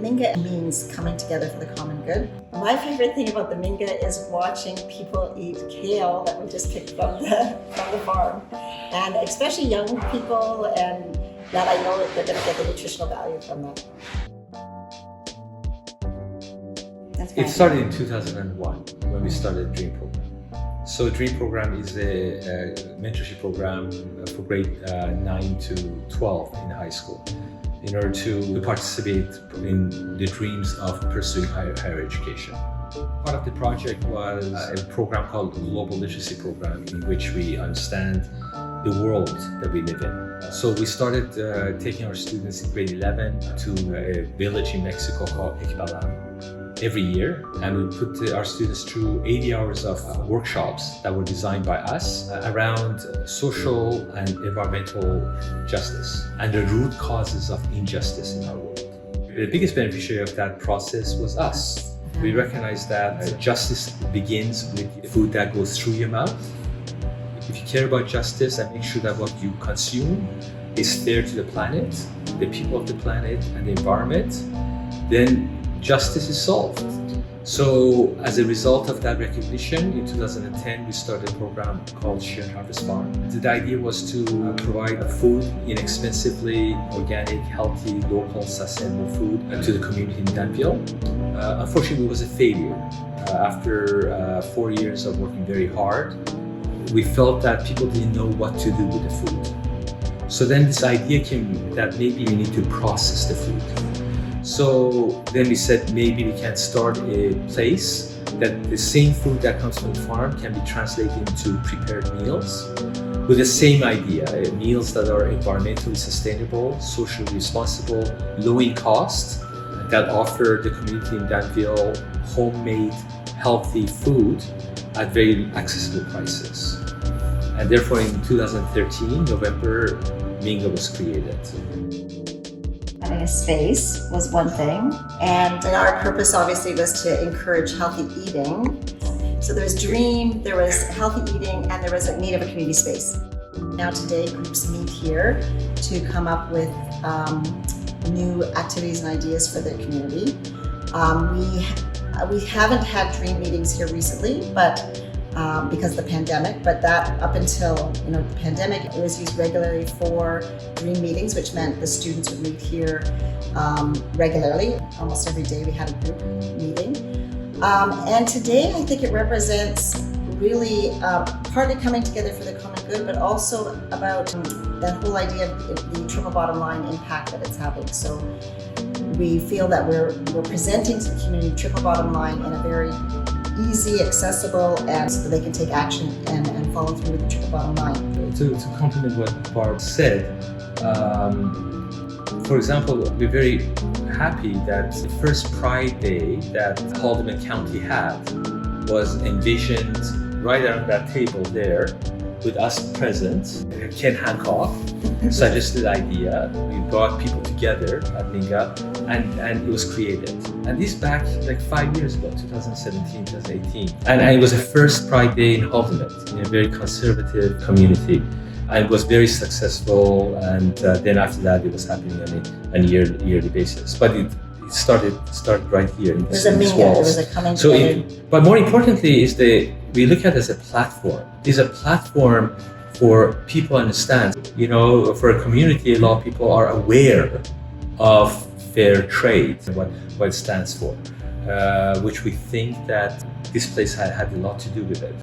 Minga means coming together for the common good. My favorite thing about the Minga is watching people eat kale that we just picked from the farm. And especially young people, and that I know that they're going to get the nutritional value from that. It started in 2001 when we started Dream Program. So Dream Program is a mentorship program for grade 9 to 12 in high school, in order to participate in the dreams of pursuing higher education. Part of the project was a program called Global Literacy Program, in which we understand the world that we live in. So we started taking our students in grade 11 to a village in Mexico called every year, and we put our students through 80 hours of workshops that were designed by us around social and environmental justice and the root causes of injustice in our world. The biggest beneficiary of that process was us. We recognize that justice begins with food that goes through your mouth. If you care about justice and make sure that what you consume is fair to the planet, the people of the planet, and the environment, then justice is solved. So as a result of that recognition, in 2010, we started a program called Shared Harvest Farm. The idea was to provide food, inexpensively, organic, healthy, local, sustainable food to the community in Danville. Unfortunately, it was a failure. After 4 years of working very hard, we felt that people didn't know what to do with the food. So then this idea came that maybe we need to process the food. So then we said maybe we can start a place that the same food that comes from the farm can be translated into prepared meals with the same idea, meals that are environmentally sustainable, socially responsible, low in cost, that offer the community in Danville homemade, healthy food at very accessible prices. And therefore in 2013, November, Minga was created. Having a space was one thing, and our purpose obviously was to encourage healthy eating. So there was dream, there was healthy eating, and there was a need of a community space. Now today groups meet here to come up with new activities and ideas for the community. We haven't had dream meetings here recently, but because of the pandemic, but that up until the pandemic, it was used regularly for dream meetings, which meant the students would meet here regularly. Almost every day we had a group meeting. And today I think it represents really partly coming together for the common good, but also about that whole idea of the triple bottom line impact that it's having. So we feel that we're presenting to the community triple bottom line in a very easy, accessible, and so that they can take action and follow through with the triple bottom line. To complement what Barb said, for example, we're very happy that the first Pride Day that Haldimand County had was envisioned right around that table there with us present. Ken Hancock suggested the idea. We brought people together at Minga, and it was created. And this back like 5 years ago, 2017, 2018. And it was the first Pride Day in Haldimand, in a very conservative community. And it was very successful, and then after that it was happening on a yearly basis. But it started right here in this walls. There was a coming together. But more importantly is we look at it as a platform. It's a platform for people to understand. For a community, a lot of people are aware of fair trade and what it stands for, which we think that this place had a lot to do with it.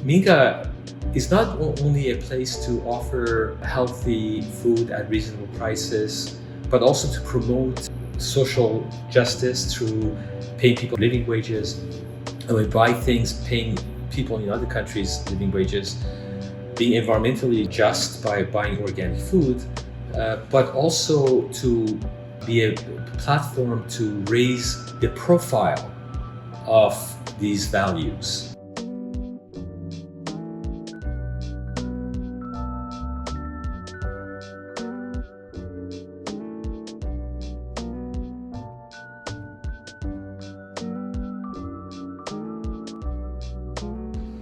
Minga is not only a place to offer healthy food at reasonable prices, but also to promote social justice through paying people living wages, and we buy things paying people in other countries living wages, being environmentally just by buying organic food, but also to be a platform to raise the profile of these values.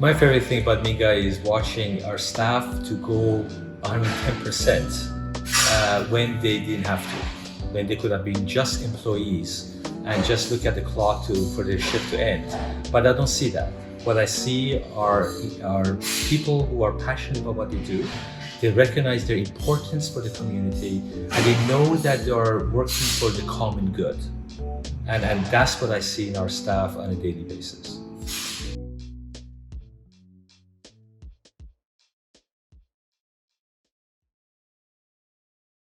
My favorite thing about Minga is watching our staff to go 110% when they didn't have to. when they could have been just employees and just look at the clock for their shift to end. But I don't see that. What I see are people who are passionate about what they do. They recognize their importance for the community, and they know that they are working for the common good. And that's what I see in our staff on a daily basis.